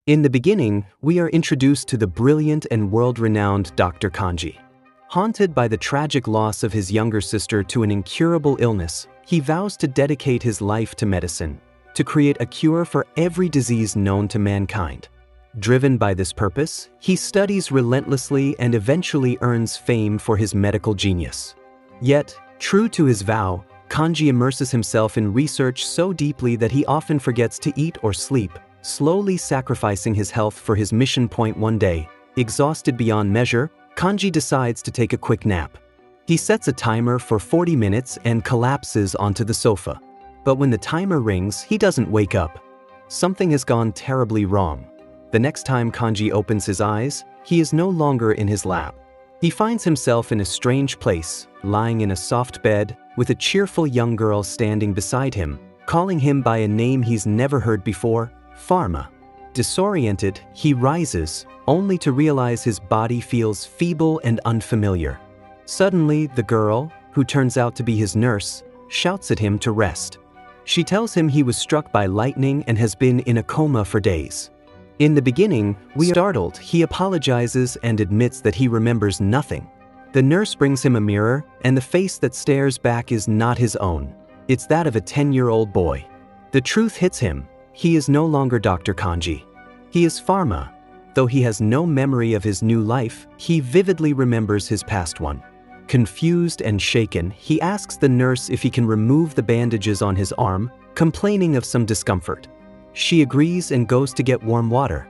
In the beginning, we are introduced to the brilliant and world-renowned Dr. Kanji. Haunted by the tragic loss of his younger sister to an incurable illness, he vows to dedicate his life to medicine, to create a cure for every disease known to mankind. Driven by this purpose, he studies relentlessly and eventually earns fame for his medical genius. Yet, true to his vow, Kanji immerses himself in research so deeply that he often forgets to eat or sleep, slowly sacrificing his health for his mission. One day, exhausted beyond measure, Kanji decides to take a quick nap. He sets a timer for 40 minutes and collapses onto the sofa. But when the timer rings, he doesn't wake up. Something has gone terribly wrong. The next time Kanji opens his eyes, he is no longer in his lab. He finds himself in a strange place, lying in a soft bed, with a cheerful young girl standing beside him, calling him by a name he's never heard before, Farma. Disoriented, he rises, only to realize his body feels feeble and unfamiliar. Suddenly, the girl, who turns out to be his nurse, shouts at him to rest. She tells him he was struck by lightning and has been in a coma for days. In the beginning, startled, he apologizes and admits that he remembers nothing. The nurse brings him a mirror, and the face that stares back is not his own. It's that of a 10-year-old boy. The truth hits him. He is no longer Dr. Kanji. He is Farma. Though he has no memory of his new life, he vividly remembers his past one. Confused and shaken, he asks the nurse if he can remove the bandages on his arm, complaining of some discomfort. She agrees and goes to get warm water.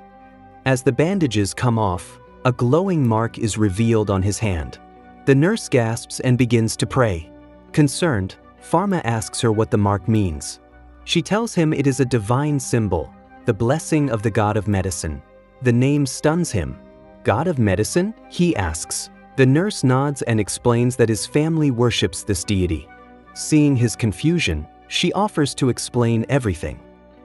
As the bandages come off, a glowing mark is revealed on his hand. The nurse gasps and begins to pray. Concerned, Farma asks her what the mark means. She tells him it is a divine symbol, the blessing of the god of medicine. The name stuns him. God of medicine? He asks. The nurse nods and explains that his family worships this deity. Seeing his confusion, she offers to explain everything.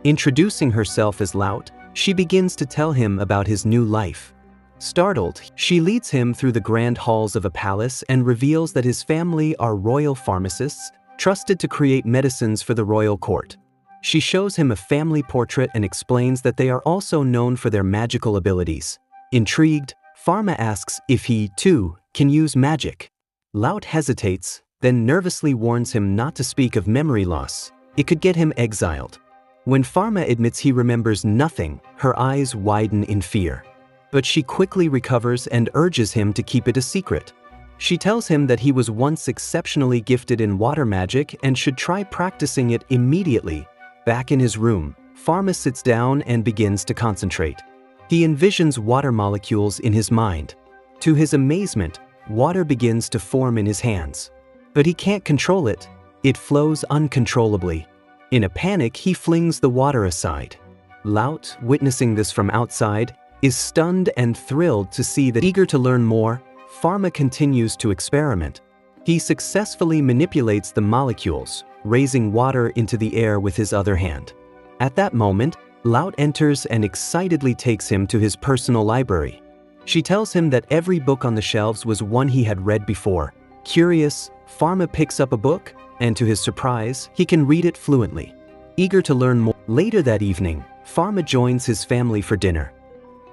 Introducing herself as Laut, she begins to tell him about his new life. Startled, she leads him through the grand halls of a palace and reveals that his family are royal pharmacists, trusted to create medicines for the royal court. She shows him a family portrait and explains that they are also known for their magical abilities. Intrigued, Farma asks if he, too, can use magic. Laut hesitates, then nervously warns him not to speak of memory loss. It could get him exiled. When Farma admits he remembers nothing, her eyes widen in fear. But she quickly recovers and urges him to keep it a secret. She tells him that he was once exceptionally gifted in water magic and should try practicing it immediately. Back in his room, Farma sits down and begins to concentrate. He envisions water molecules in his mind. To his amazement, water begins to form in his hands. But he can't control it. It flows uncontrollably. In a panic, he flings the water aside. Laut, witnessing this from outside, is stunned and thrilled to see that, eager to learn more, Farma continues to experiment. He successfully manipulates the molecules, raising water into the air with his other hand. At that moment, Laut enters and excitedly takes him to his personal library. She tells him that every book on the shelves was one he had read before. Curious, Farma picks up a book, and to his surprise, he can read it fluently. Eager to learn more, later that evening, Farma joins his family for dinner.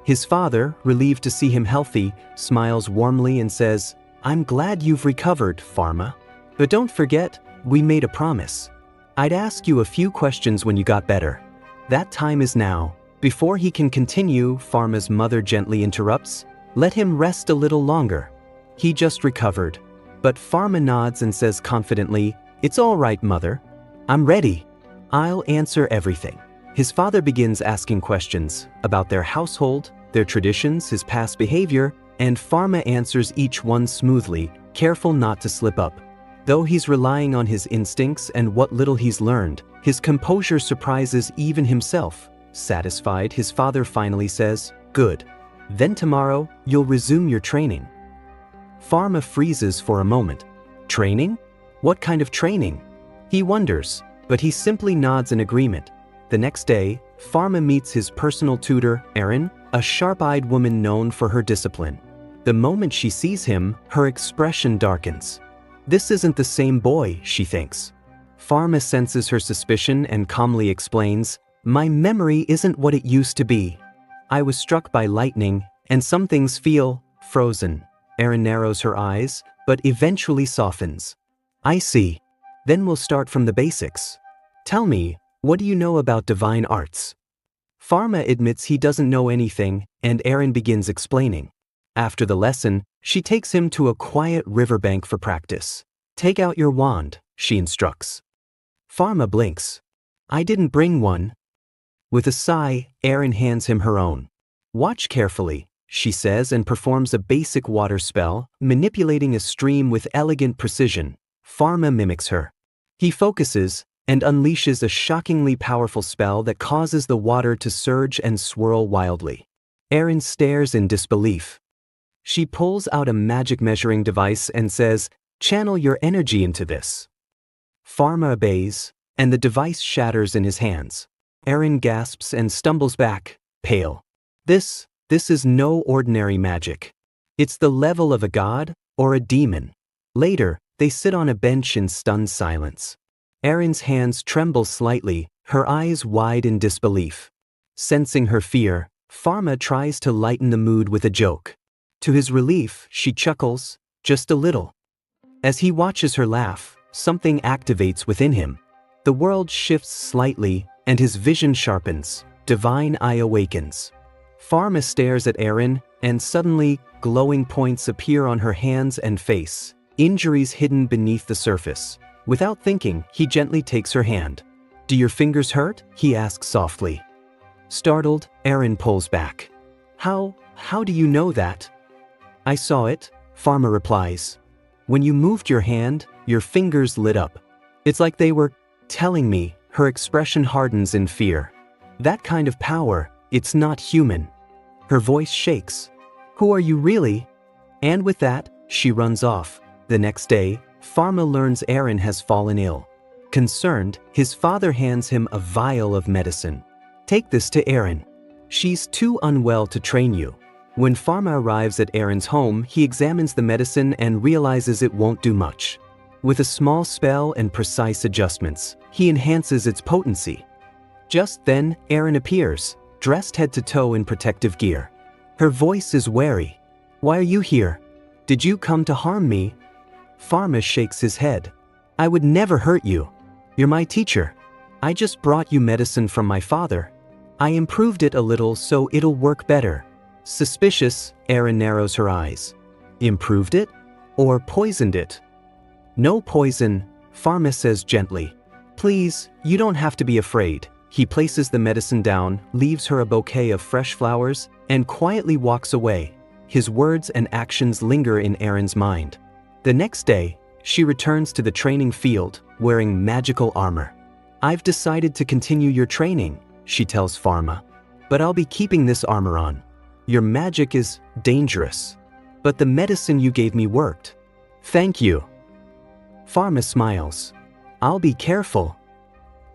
His father, relieved to see him healthy, smiles warmly and says, "I'm glad you've recovered, Farma. But don't forget, we made a promise. I'd ask you a few questions when you got better. That time is now." Before he can continue, Farma's mother gently interrupts, "Let him rest a little longer. He just recovered." But Farma nods and says confidently, "It's all right, mother. I'm ready. I'll answer everything." His father begins asking questions about their household, their traditions, his past behavior, and Farma answers each one smoothly, careful not to slip up. Though he's relying on his instincts and what little he's learned, his composure surprises even himself. Satisfied, his father finally says, "Good. Then tomorrow, you'll resume your training." Farma freezes for a moment. Training? What kind of training? He wonders, but he simply nods in agreement. The next day, Farma meets his personal tutor, Erin, a sharp-eyed woman known for her discipline. The moment she sees him, her expression darkens. This isn't the same boy, she thinks. Farma senses her suspicion and calmly explains, "My memory isn't what it used to be." I was struck by lightning, and some things feel frozen. Erin narrows her eyes, but eventually softens. I see. Then we'll start from the basics. Tell me, what do you know about divine arts? Farma admits he doesn't know anything, and Erin begins explaining. After the lesson, she takes him to a quiet riverbank for practice. Take out your wand, she instructs. Farma blinks. I didn't bring one. With a sigh, Erin hands him her own. Watch carefully, she says, and performs a basic water spell, manipulating a stream with elegant precision. Farma mimics her. He focuses and unleashes a shockingly powerful spell that causes the water to surge and swirl wildly. Erin stares in disbelief. She pulls out a magic measuring device and says, "Channel your energy into this." Farma obeys, and the device shatters in his hands. Erin gasps and stumbles back, pale. This is no ordinary magic. It's the level of a god or a demon. Later, they sit on a bench in stunned silence. Erin's hands tremble slightly, her eyes wide in disbelief. Sensing her fear, Farma tries to lighten the mood with a joke. To his relief, she chuckles, just a little. As he watches her laugh, something activates within him. The world shifts slightly, and his vision sharpens. Divine eye awakens. Farma stares at Erin, and suddenly, glowing points appear on her hands and face, injuries hidden beneath the surface. Without thinking, he gently takes her hand. Do your fingers hurt? He asks softly. Startled, Erin pulls back. How do you know that? I saw it, Farma replies. When you moved your hand, your fingers lit up. It's like they were telling me. Her expression hardens in fear. That kind of power, it's not human. Her voice shakes. Who are you really? And with that, she runs off. The next day, Farma learns Erin has fallen ill. Concerned, his father hands him a vial of medicine. Take this to Erin. She's too unwell to train you. When Farma arrives at Erin's home, he examines the medicine and realizes it won't do much. With a small spell and precise adjustments, he enhances its potency. Just then, Erin appears, dressed head to toe in protective gear. Her voice is wary. Why are you here? Did you come to harm me? Farma shakes his head. I would never hurt you. You're my teacher. I just brought you medicine from my father. I improved it a little so it'll work better. Suspicious, Erin narrows her eyes. Improved it? Or poisoned it? No poison, Farma says gently. Please, you don't have to be afraid. He places the medicine down, leaves her a bouquet of fresh flowers, and quietly walks away. His words and actions linger in Erin's mind. The next day, she returns to the training field, wearing magical armor. I've decided to continue your training, she tells Farma. But I'll be keeping this armor on. Your magic is dangerous. But the medicine you gave me worked. Thank you. Farma smiles. I'll be careful.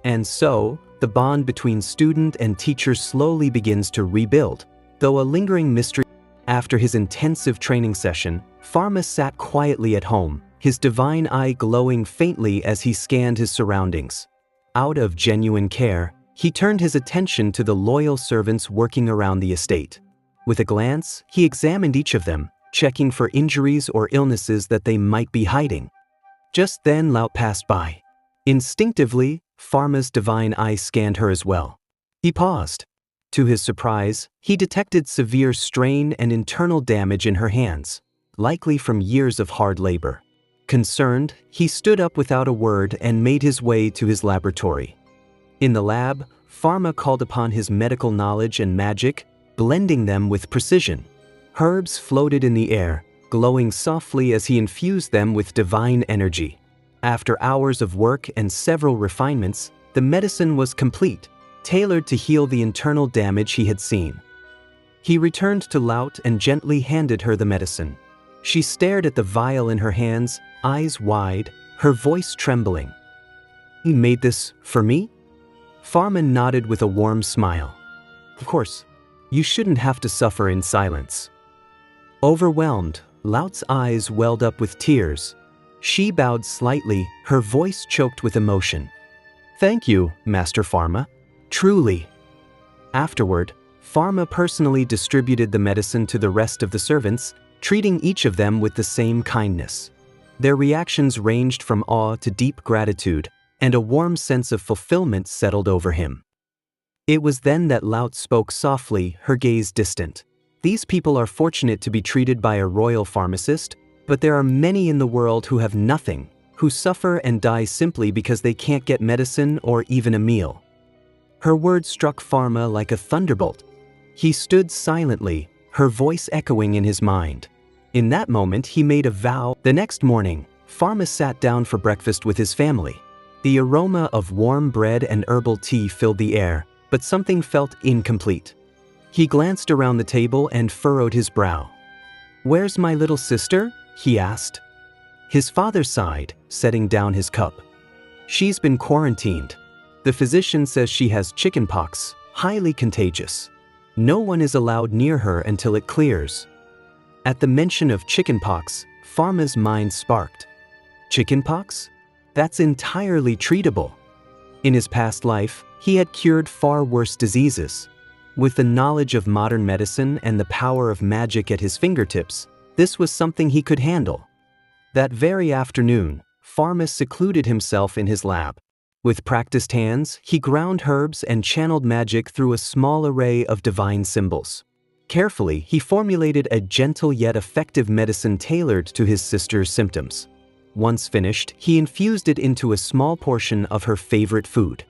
And so, the bond between student and teacher slowly begins to rebuild, though a lingering mystery. After his intensive training session, Farma sat quietly at home, his divine eye glowing faintly as he scanned his surroundings. Out of genuine care, he turned his attention to the loyal servants working around the estate. With a glance, he examined each of them, checking for injuries or illnesses that they might be hiding. Just then Laut passed by. Instinctively, Farma's divine eye scanned her as well. He paused. To his surprise, he detected severe strain and internal damage in her hands, likely from years of hard labor. Concerned, he stood up without a word and made his way to his laboratory. In the lab, Farma called upon his medical knowledge and magic, blending them with precision. Herbs floated in the air, glowing softly as he infused them with divine energy. After hours of work and several refinements, the medicine was complete, tailored to heal the internal damage he had seen. He returned to Laut and gently handed her the medicine. She stared at the vial in her hands, eyes wide, her voice trembling. You made this for me? Farma nodded with a warm smile. Of course, you shouldn't have to suffer in silence. Overwhelmed, Laut's eyes welled up with tears. She bowed slightly, her voice choked with emotion. Thank you, Master Farma. Truly. Afterward, Farma personally distributed the medicine to the rest of the servants, treating each of them with the same kindness. Their reactions ranged from awe to deep gratitude, and a warm sense of fulfillment settled over him. It was then that Laut spoke softly, her gaze distant. These people are fortunate to be treated by a royal pharmacist, but there are many in the world who have nothing, who suffer and die simply because they can't get medicine or even a meal. Her words struck Farma like a thunderbolt. He stood silently, her voice echoing in his mind. In that moment, he made a vow. The next morning, Farma sat down for breakfast with his family. The aroma of warm bread and herbal tea filled the air, but something felt incomplete. He glanced around the table and furrowed his brow. "Where's my little sister?" he asked. His father sighed, setting down his cup. "She's been quarantined. The physician says she has chickenpox, highly contagious. No one is allowed near her until it clears." At the mention of chickenpox, Farma's mind sparked. Chickenpox? That's entirely treatable. In his past life, he had cured far worse diseases. With the knowledge of modern medicine and the power of magic at his fingertips, this was something he could handle. That very afternoon, Farma secluded himself in his lab. With practiced hands, he ground herbs and channeled magic through a small array of divine symbols. Carefully, he formulated a gentle yet effective medicine tailored to his sister's symptoms. Once finished, he infused it into a small portion of her favorite food.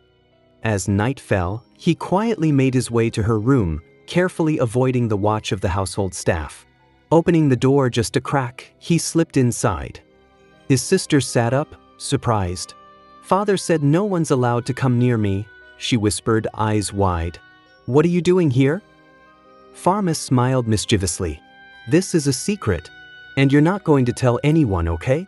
As night fell, he quietly made his way to her room, carefully avoiding the watch of the household staff. Opening the door just a crack, he slipped inside. His sister sat up, surprised. "Father said no one's allowed to come near me," she whispered, eyes wide. "What are you doing here?" Farma smiled mischievously. "This is a secret, and you're not going to tell anyone, okay?"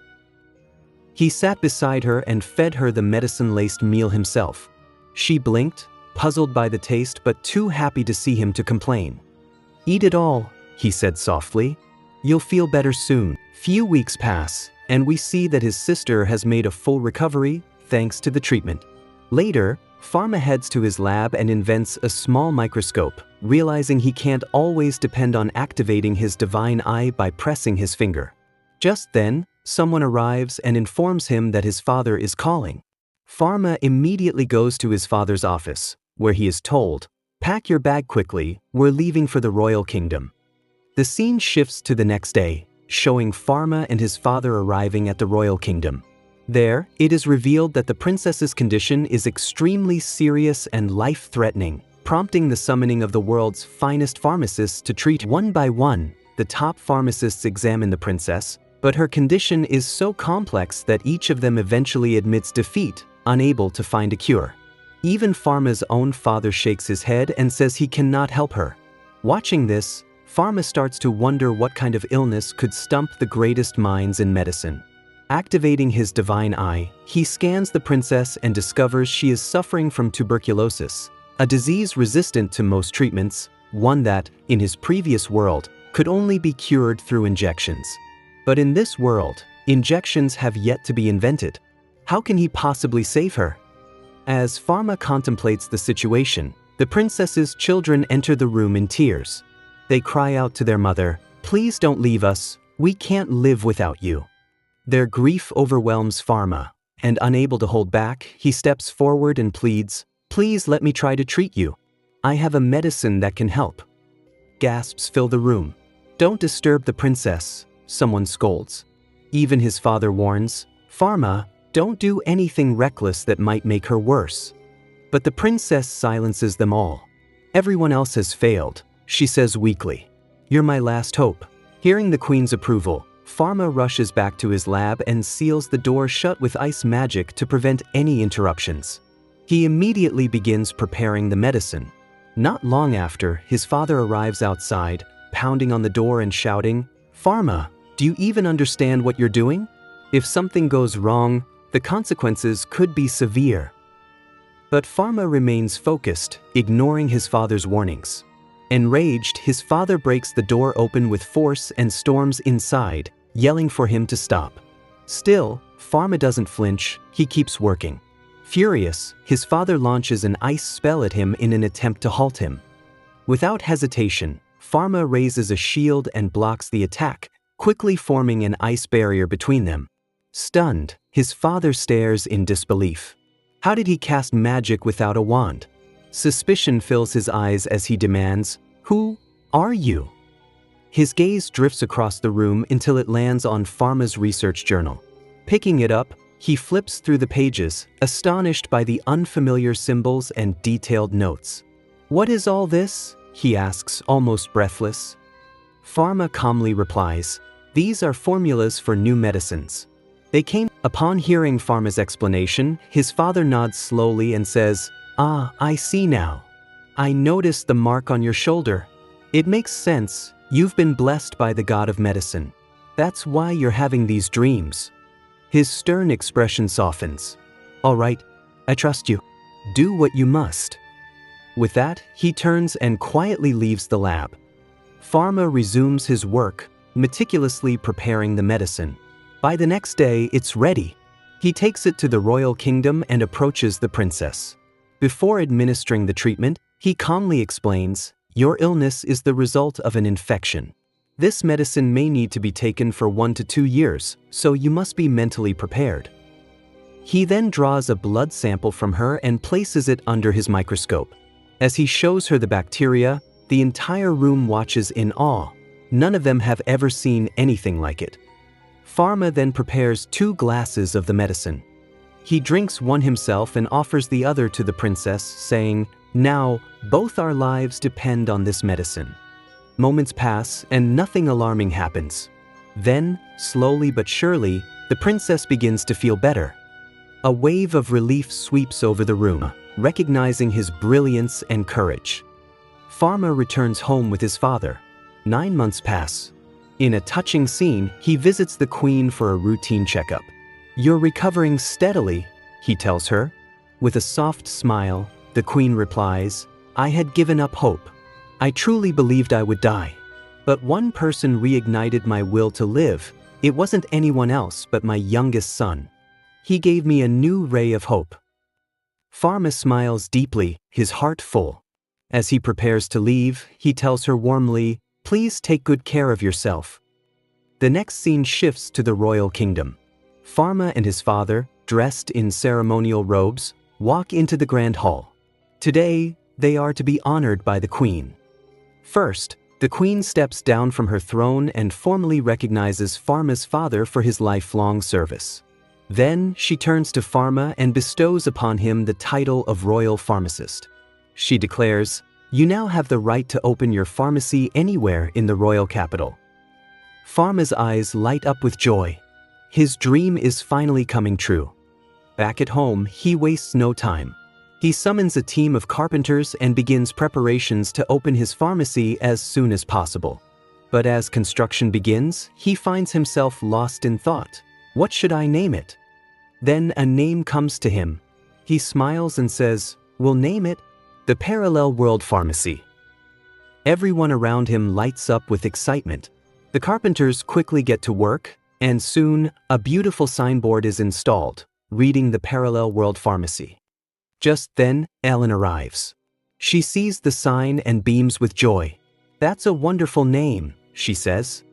He sat beside her and fed her the medicine-laced meal himself. She blinked, puzzled by the taste but too happy to see him to complain. "Eat it all," he said softly. "You'll feel better soon." Few weeks pass, and we see that his sister has made a full recovery thanks to the treatment. Later, Farma heads to his lab and invents a small microscope, realizing he can't always depend on activating his divine eye by pressing his finger. Just then, someone arrives and informs him that his father is calling. Farma immediately goes to his father's office, where he is told, "Pack your bag quickly, we're leaving for the royal kingdom." The scene shifts to the next day, showing Farma and his father arriving at the royal kingdom. There, it is revealed that the princess's condition is extremely serious and life-threatening, prompting the summoning of the world's finest pharmacists to treat one by one. The top pharmacists examine the princess, but her condition is so complex that each of them eventually admits defeat, unable to find a cure. Even Farma's own father shakes his head and says he cannot help her. Watching this, Farma starts to wonder what kind of illness could stump the greatest minds in medicine. Activating his divine eye, he scans the princess and discovers she is suffering from tuberculosis, a disease resistant to most treatments, one that, in his previous world, could only be cured through injections. But in this world, injections have yet to be invented. How can he possibly save her? As Farma contemplates the situation, the princess's children enter the room in tears. They cry out to their mother, "Please don't leave us, we can't live without you." Their grief overwhelms Farma, and unable to hold back, he steps forward and pleads, "Please let me try to treat you. I have a medicine that can help." Gasps fill the room. "Don't disturb the princess," someone scolds. Even his father warns, "Farma, don't do anything reckless that might make her worse." But the princess silences them all. "Everyone else has failed," she says weakly. "You're my last hope." Hearing the queen's approval, Farma rushes back to his lab and seals the door shut with ice magic to prevent any interruptions. He immediately begins preparing the medicine. Not long after, his father arrives outside, pounding on the door and shouting, "Farma, do you even understand what you're doing? If something goes wrong, the consequences could be severe." But Farma remains focused, ignoring his father's warnings. Enraged, his father breaks the door open with force and storms inside, yelling for him to stop. Still, Farma doesn't flinch, he keeps working. Furious, his father launches an ice spell at him in an attempt to halt him. Without hesitation, Farma raises a shield and blocks the attack, quickly forming an ice barrier between them. Stunned, his father stares in disbelief. How did he cast magic without a wand? Suspicion fills his eyes as he demands, "Who are you?" His gaze drifts across the room until it lands on Farma's research journal. Picking it up, he flips through the pages, astonished by the unfamiliar symbols and detailed notes. "What is all this?" he asks, almost breathless. Farma calmly replies, "These are formulas for new medicines. They came." Upon hearing Farma's explanation, his father nods slowly and says, "Ah, I see now. I noticed the mark on your shoulder. It makes sense. You've been blessed by the god of medicine. That's why you're having these dreams." His stern expression softens. "All right, I trust you. Do what you must." With that, he turns and quietly leaves the lab. Farma resumes his work, meticulously preparing the medicine. By the next day, it's ready. He takes it to the royal kingdom and approaches the princess. Before administering the treatment, he calmly explains, "Your illness is the result of an infection. This medicine may need to be taken for 1 to 2 years, so you must be mentally prepared." He then draws a blood sample from her and places it under his microscope. As he shows her the bacteria, the entire room watches in awe. None of them have ever seen anything like it. Farma then prepares 2 glasses of the medicine. He drinks one himself and offers the other to the princess, saying, "Now, both our lives depend on this medicine." Moments pass and nothing alarming happens. Then, slowly but surely, the princess begins to feel better. A wave of relief sweeps over the room, recognizing his brilliance and courage. Farma returns home with his father. 9 months pass. In a touching scene, he visits the queen for a routine checkup. "You're recovering steadily," he tells her. With a soft smile, the queen replies, "I had given up hope. I truly believed I would die. But one person reignited my will to live. It wasn't anyone else but my youngest son. He gave me a new ray of hope." Farma smiles deeply, his heart full. As he prepares to leave, he tells her warmly, "Please take good care of yourself." The next scene shifts to the royal kingdom. Farma and his father, dressed in ceremonial robes, walk into the grand hall. Today, they are to be honored by the queen. First, the queen steps down from her throne and formally recognizes Farma's father for his lifelong service. Then, she turns to Farma and bestows upon him the title of royal pharmacist. She declares, "You now have the right to open your pharmacy anywhere in the royal capital." Farma's eyes light up with joy. His dream is finally coming true. Back at home, he wastes no time. He summons a team of carpenters and begins preparations to open his pharmacy as soon as possible. But as construction begins, he finds himself lost in thought. What should I name it? Then a name comes to him. He smiles and says, "We'll name it the Parallel World Pharmacy." Everyone around him lights up with excitement. The carpenters quickly get to work, and soon, a beautiful signboard is installed, reading the Parallel World Pharmacy. Just then, Ellen arrives. She sees the sign and beams with joy. "That's a wonderful name," she says.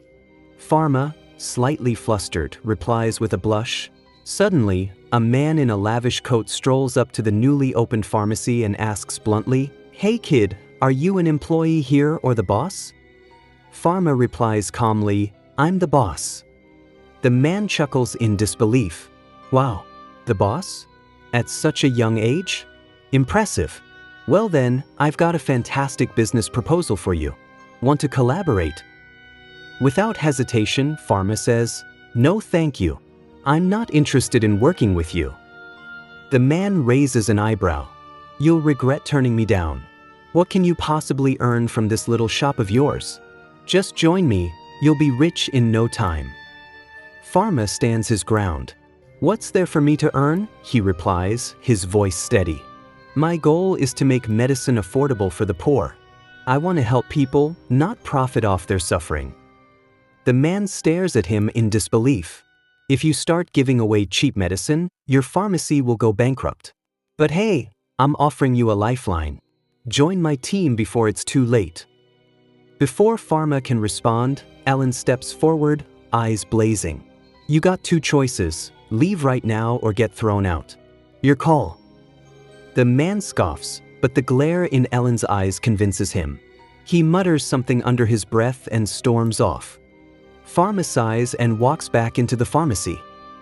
Farma, slightly flustered, replies with a blush. Suddenly, a man in a lavish coat strolls up to the newly opened pharmacy and asks bluntly, "Hey kid, are you an employee here or the boss?" Farma replies calmly, "I'm the boss." The man chuckles in disbelief. "Wow, the boss? At such a young age? Impressive. Well then, I've got a fantastic business proposal for you. Want to collaborate?" Without hesitation, Farma says, "No thank you. I'm not interested in working with you." The man raises an eyebrow. "You'll regret turning me down. What can you possibly earn from this little shop of yours? Just join me, you'll be rich in no time." Farma stands his ground. "What's there for me to earn?" he replies, his voice steady. "My goal is to make medicine affordable for the poor. I want to help people, not profit off their suffering." The man stares at him in disbelief. "If you start giving away cheap medicine, your pharmacy will go bankrupt. But hey, I'm offering you a lifeline. Join my team before it's too late." Before Farma can respond, Ellen steps forward, eyes blazing. "You got two choices, leave right now or get thrown out. Your call." The man scoffs, but the glare in Ellen's eyes convinces him. He mutters something under his breath and storms off. Farma sighs and walks back into the pharmacy.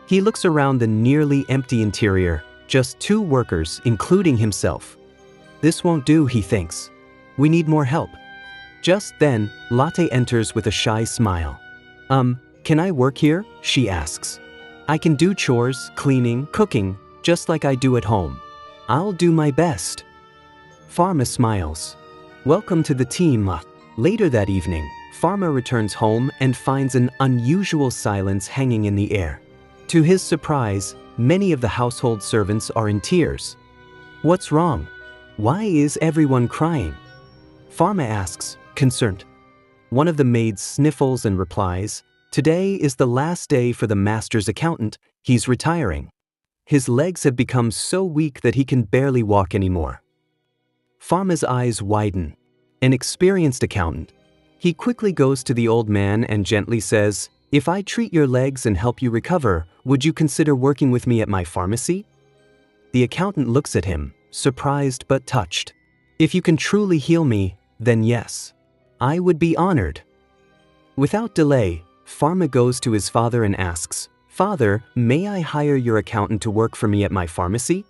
He looks around the nearly empty interior, just two workers, including himself. This won't do, he thinks. We need more help. Just then, Latte enters with a shy smile. Can I work here?" she asks. "I can do chores, cleaning, cooking, just like I do at home. I'll do my best." Farma smiles. "Welcome to the team." Later that evening, Farma returns home and finds an unusual silence hanging in the air. To his surprise, many of the household servants are in tears. "What's wrong? Why is everyone crying?" Farma asks, concerned. One of the maids sniffles and replies, "Today is the last day for the master's accountant. He's retiring. His legs have become so weak that he can barely walk anymore." Farma's eyes widen. An experienced accountant. He quickly goes to the old man and gently says, "If I treat your legs and help you recover, would you consider working with me at my pharmacy?" The accountant looks at him, surprised but touched. "If you can truly heal me, then yes. I would be honored." Without delay, Farma goes to his father and asks, "Father, may I hire your accountant to work for me at my pharmacy?"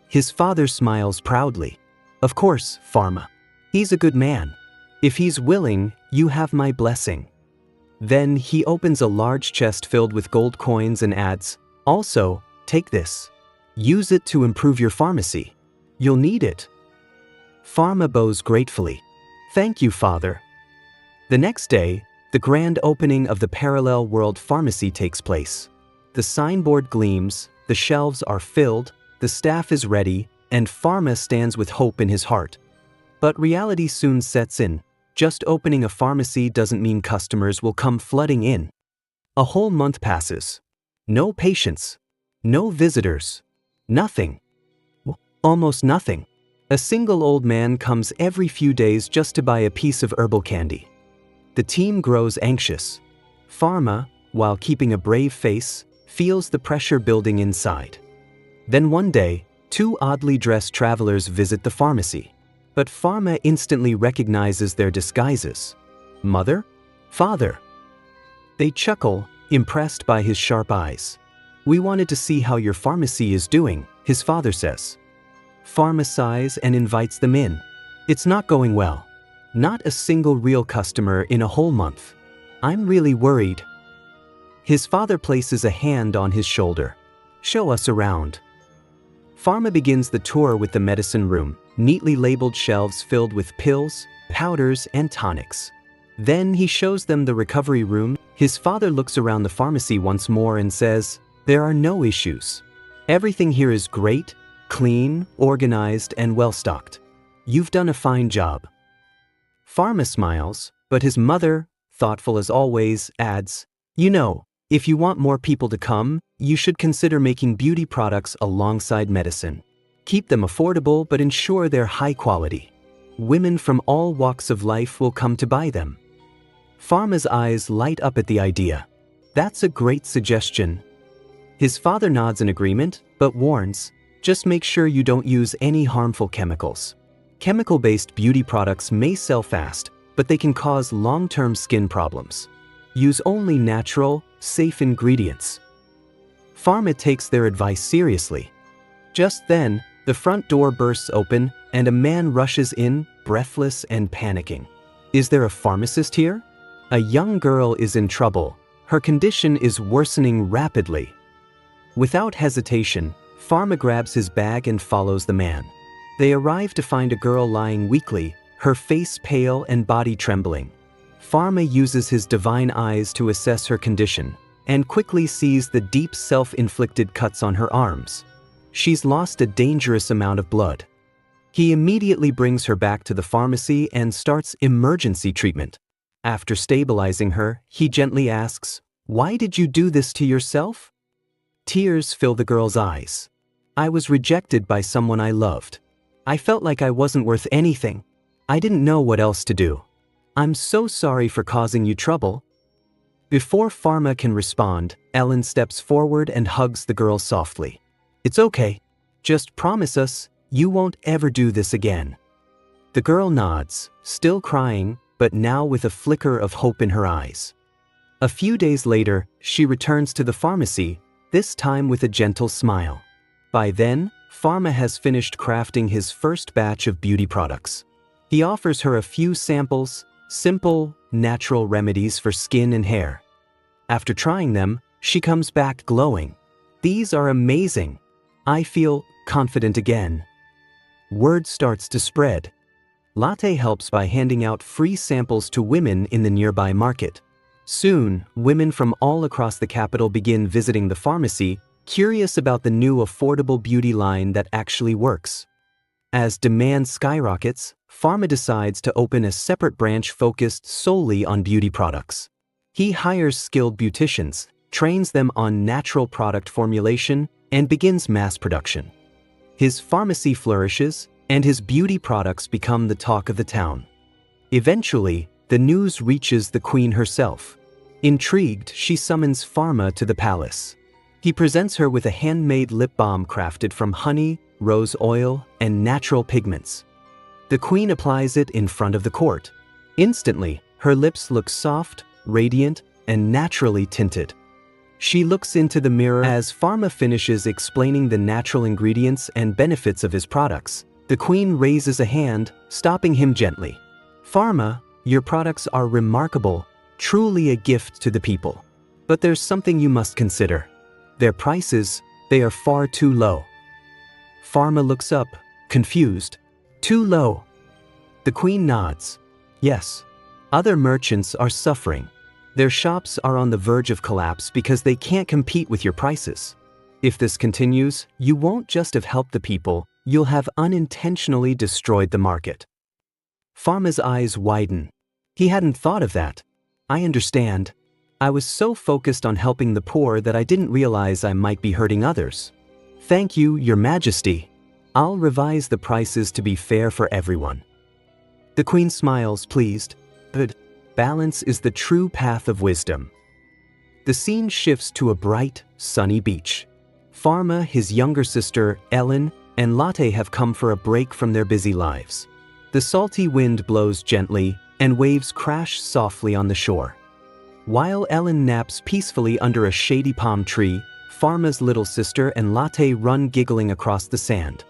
His father smiles proudly. "Of course, Farma. He's a good man. If he's willing, you have my blessing." Then he opens a large chest filled with gold coins and adds, "Also, take this. Use it to improve your pharmacy. You'll need it." Farma bows gratefully. "Thank you, Father." The next day, the grand opening of the parallel world pharmacy takes place. The signboard gleams, the shelves are filled, the staff is ready, and Farma stands with hope in his heart. But reality soon sets in. Just opening a pharmacy doesn't mean customers will come flooding in. A whole month passes. No patients. No visitors. Nothing. Almost nothing. A single old man comes every few days just to buy a piece of herbal candy. The team grows anxious. Farma, while keeping a brave face, feels the pressure building inside. Then one day, two oddly dressed travelers visit the pharmacy. But Farma instantly recognizes their disguises. Mother? Father? They chuckle, impressed by his sharp eyes. "We wanted to see how your pharmacy is doing," his father says. Farma sighs and invites them in. "It's not going well. Not a single real customer in a whole month. I'm really worried." His father places a hand on his shoulder. "Show us around." Farma begins the tour with the medicine room, neatly labeled shelves filled with pills, powders, and tonics. Then he shows them the recovery room. His father looks around the pharmacy once more and says, "There are no issues. Everything here is great, clean, organized, and well-stocked. You've done a fine job." Farma smiles, but his mother, thoughtful as always, adds, "You know, if you want more people to come, you should consider making beauty products alongside medicine. Keep them affordable but ensure they're high quality. Women from all walks of life will come to buy them." Farma's eyes light up at the idea. "That's a great suggestion." His father nods in agreement, but warns, "Just make sure you don't use any harmful chemicals. Chemical-based beauty products may sell fast, but they can cause long-term skin problems. Use only natural, safe ingredients." Farma takes their advice seriously. Just then, the front door bursts open and a man rushes in, breathless and panicking. "Is there a pharmacist here?" A young girl is in trouble. Her condition is worsening rapidly. Without hesitation, Farma grabs his bag and follows the man. They arrive to find a girl lying weakly, her face pale and body trembling. Farma uses his divine eyes to assess her condition, and quickly sees the deep self-inflicted cuts on her arms. She's lost a dangerous amount of blood. He immediately brings her back to the pharmacy and starts emergency treatment. After stabilizing her, he gently asks, "Why did you do this to yourself?" Tears fill the girl's eyes. "I was rejected by someone I loved. I felt like I wasn't worth anything. I didn't know what else to do. I'm so sorry for causing you trouble." Before Farma can respond, Ellen steps forward and hugs the girl softly. "It's okay. Just promise us you won't ever do this again." The girl nods, still crying, but now with a flicker of hope in her eyes. A few days later, she returns to the pharmacy, this time with a gentle smile. By then, Farma has finished crafting his first batch of beauty products. He offers her a few samples, simple, natural remedies for skin and hair. After trying them, she comes back glowing. "These are amazing. I feel confident again." Word starts to spread. Latte helps by handing out free samples to women in the nearby market. Soon, women from all across the capital begin visiting the pharmacy, curious about the new affordable beauty line that actually works. As demand skyrockets, Farma decides to open a separate branch focused solely on beauty products. He hires skilled beauticians, trains them on natural product formulation, and begins mass production. His pharmacy flourishes, and his beauty products become the talk of the town. Eventually, the news reaches the queen herself. Intrigued, she summons Farma to the palace. He presents her with a handmade lip balm crafted from honey, rose oil, and natural pigments. The queen applies it in front of the court. Instantly, her lips look soft, radiant, and naturally tinted. She looks into the mirror as Farma finishes explaining the natural ingredients and benefits of his products. The queen raises a hand, stopping him gently. "Farma, your products are remarkable, truly a gift to the people. But there's something you must consider. Their prices, they are far too low." Farma looks up, confused. "Too low?" The queen nods. "Yes. Other merchants are suffering. Their shops are on the verge of collapse because they can't compete with your prices. If this continues, you won't just have helped the people, you'll have unintentionally destroyed the market." Farma's eyes widen. He hadn't thought of that. "I understand. I was so focused on helping the poor that I didn't realize I might be hurting others. Thank you, Your Majesty. I'll revise the prices to be fair for everyone." The queen smiles, pleased. "Good. Balance is the true path of wisdom." The scene shifts to a bright, sunny beach. Farma, his younger sister, Ellen, and Latte have come for a break from their busy lives. The salty wind blows gently, and waves crash softly on the shore. While Ellen naps peacefully under a shady palm tree, Farma's little sister and Latte run giggling across the sand.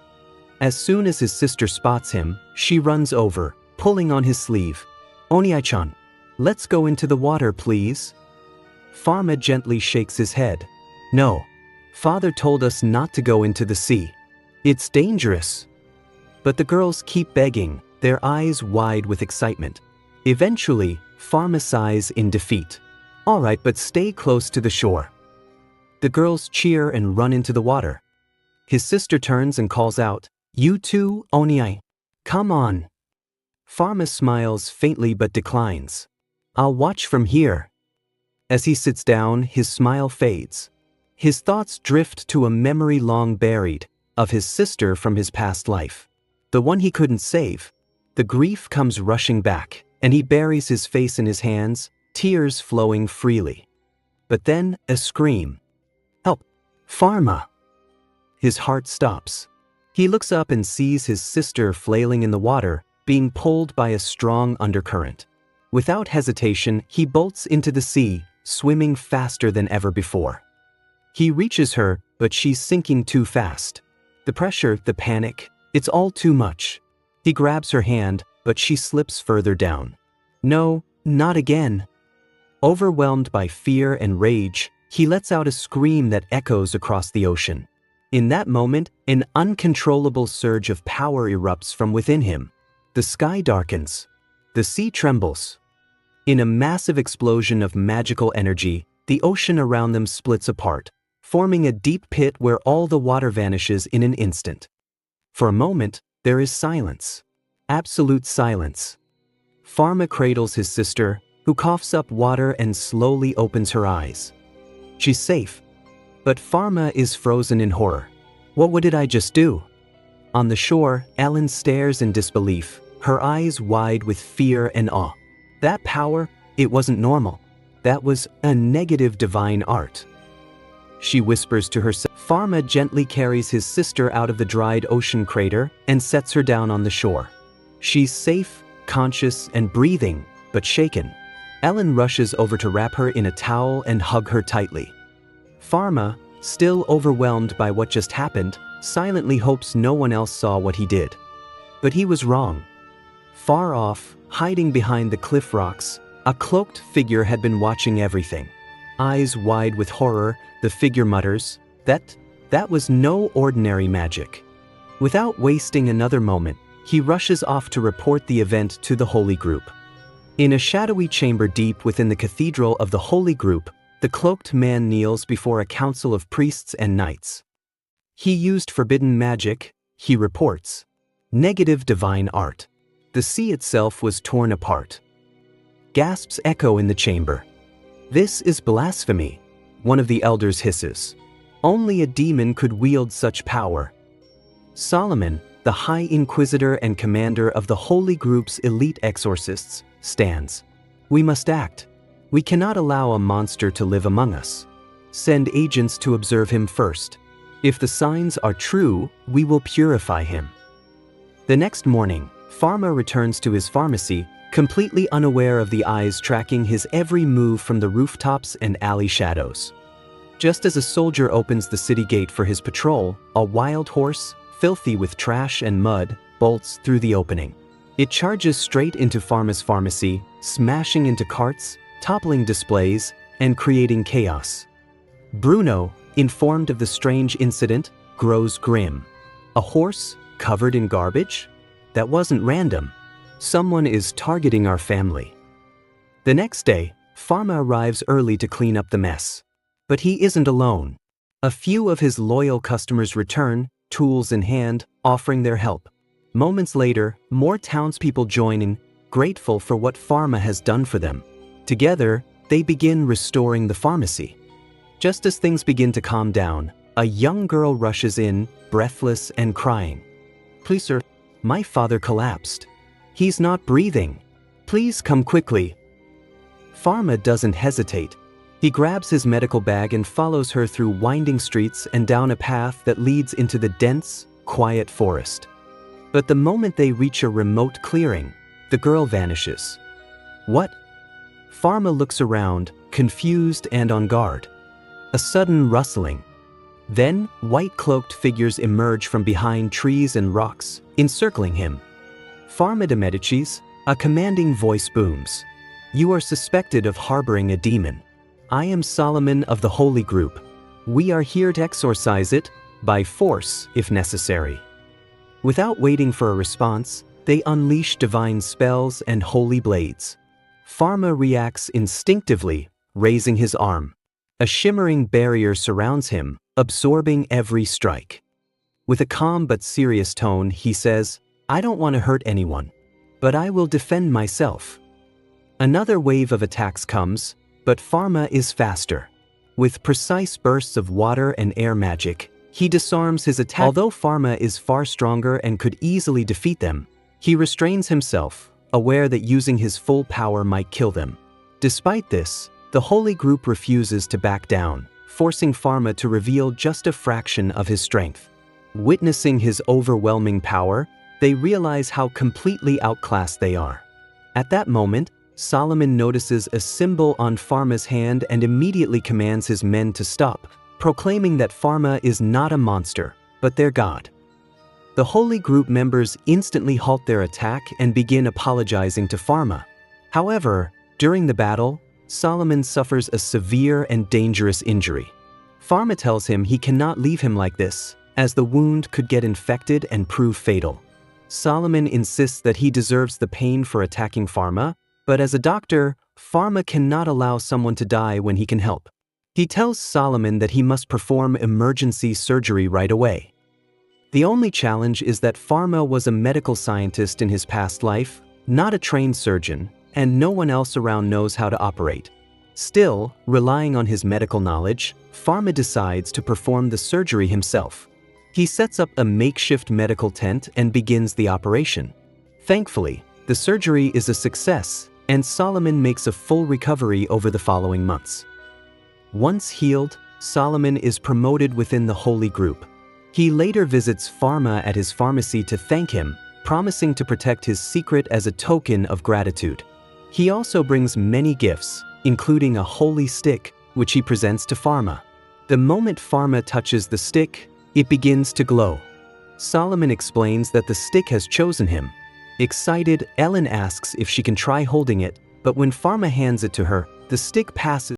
As soon as his sister spots him, she runs over, pulling on his sleeve. "Oniai-chan, let's go into the water, please." Farma gently shakes his head. "No. Father told us not to go into the sea. It's dangerous." But the girls keep begging, their eyes wide with excitement. Eventually, Farma sighs in defeat. "All right, but stay close to the shore." The girls cheer and run into the water. His sister turns and calls out, "You too, Oniai. Come on." Farma smiles faintly but declines. "I'll watch from here." As he sits down, his smile fades. His thoughts drift to a memory long buried, of his sister from his past life. The one he couldn't save. The grief comes rushing back, and he buries his face in his hands, tears flowing freely. But then, a scream. "Help! Farma!" His heart stops. He looks up and sees his sister flailing in the water, being pulled by a strong undercurrent. Without hesitation, he bolts into the sea, swimming faster than ever before. He reaches her, but she's sinking too fast. The pressure, the panic, it's all too much. He grabs her hand, but she slips further down. "No, not again." Overwhelmed by fear and rage, he lets out a scream that echoes across the ocean. In that moment, an uncontrollable surge of power erupts from within him. The sky darkens. The sea trembles. In a massive explosion of magical energy, the ocean around them splits apart, forming a deep pit where all the water vanishes in an instant. For a moment, there is silence. Absolute silence. Farma cradles his sister, who coughs up water and slowly opens her eyes. She's safe. But Farma is frozen in horror. What did I just do? On the shore, Ellen stares in disbelief, her eyes wide with fear and awe. That power, it wasn't normal. That was a negative divine art. She whispers to herself. Farma gently carries his sister out of the dried ocean crater and sets her down on the shore. She's safe, conscious, and breathing, but shaken. Ellen rushes over to wrap her in a towel and hug her tightly. Farma, still overwhelmed by what just happened, silently hopes no one else saw what he did. But he was wrong. Far off, hiding behind the cliff rocks, a cloaked figure had been watching everything. Eyes wide with horror, the figure mutters, that was no ordinary magic. Without wasting another moment, he rushes off to report the event to the Holy Group. In a shadowy chamber deep within the cathedral of the Holy Group, the cloaked man kneels before a council of priests and knights. He used forbidden magic, he reports. Negative divine art. The sea itself was torn apart. Gasps echo in the chamber. This is blasphemy, one of the elders hisses. Only a demon could wield such power. Solomon, the High Inquisitor and commander of the Holy Group's elite exorcists, stands. We must act. We cannot allow a monster to live among us. Send agents to observe him first. If the signs are true, we will purify him. The next morning, Farma returns to his pharmacy, completely unaware of the eyes tracking his every move from the rooftops and alley shadows. Just as a soldier opens the city gate for his patrol, a wild horse, filthy with trash and mud, bolts through the opening. It charges straight into Farma's pharmacy, smashing into carts, toppling displays, and creating chaos. Bruno, informed of the strange incident, grows grim. A horse covered in garbage? That wasn't random. Someone is targeting our family. The next day, Farma arrives early to clean up the mess. But he isn't alone. A few of his loyal customers return, tools in hand, offering their help. Moments later, more townspeople join in, grateful for what Farma has done for them. Together, they begin restoring the pharmacy. Just as things begin to calm down, a young girl rushes in, breathless and crying. Please, sir, my father collapsed. He's not breathing. Please come quickly. Farma doesn't hesitate. He grabs his medical bag and follows her through winding streets and down a path that leads into the dense, quiet forest. But the moment they reach a remote clearing, the girl vanishes. What? Farma looks around, confused and on guard. A sudden rustling. Then, white-cloaked figures emerge from behind trees and rocks, encircling him. Farma de Medicis, a commanding voice booms. You are suspected of harboring a demon. I am Solomon of the Holy Group. We are here to exorcise it, by force if necessary. Without waiting for a response, they unleash divine spells and holy blades. Farma reacts instinctively, raising his arm. A shimmering barrier surrounds him, absorbing every strike. With a calm but serious tone, he says, I don't want to hurt anyone, but I will defend myself. Another wave of attacks comes, but Farma is faster. With precise bursts of water and air magic, he disarms his attack. Although Farma is far stronger and could easily defeat them, he restrains himself, aware that using his full power might kill them. Despite this, the Holy Group refuses to back down, forcing Farma to reveal just a fraction of his strength. Witnessing his overwhelming power, they realize how completely outclassed they are. At that moment, Solomon notices a symbol on Farma's hand and immediately commands his men to stop, proclaiming that Farma is not a monster, but their god. The Holy Group members instantly halt their attack and begin apologizing to Farma. However, during the battle, Solomon suffers a severe and dangerous injury. Farma tells him he cannot leave him like this, as the wound could get infected and prove fatal. Solomon insists that he deserves the pain for attacking Farma, but as a doctor, Farma cannot allow someone to die when he can help. He tells Solomon that he must perform emergency surgery right away. The only challenge is that Farma was a medical scientist in his past life, not a trained surgeon, and no one else around knows how to operate. Still, relying on his medical knowledge, Farma decides to perform the surgery himself. He sets up a makeshift medical tent and begins the operation. Thankfully, the surgery is a success, and Solomon makes a full recovery over the following months. Once healed, Solomon is promoted within the holy group. He later visits Farma at his pharmacy to thank him, promising to protect his secret as a token of gratitude. He also brings many gifts, including a holy stick, which he presents to Farma. The moment Farma touches the stick, it begins to glow. Solomon explains that the stick has chosen him. Excited, Ellen asks if she can try holding it, but when Farma hands it to her, the stick passes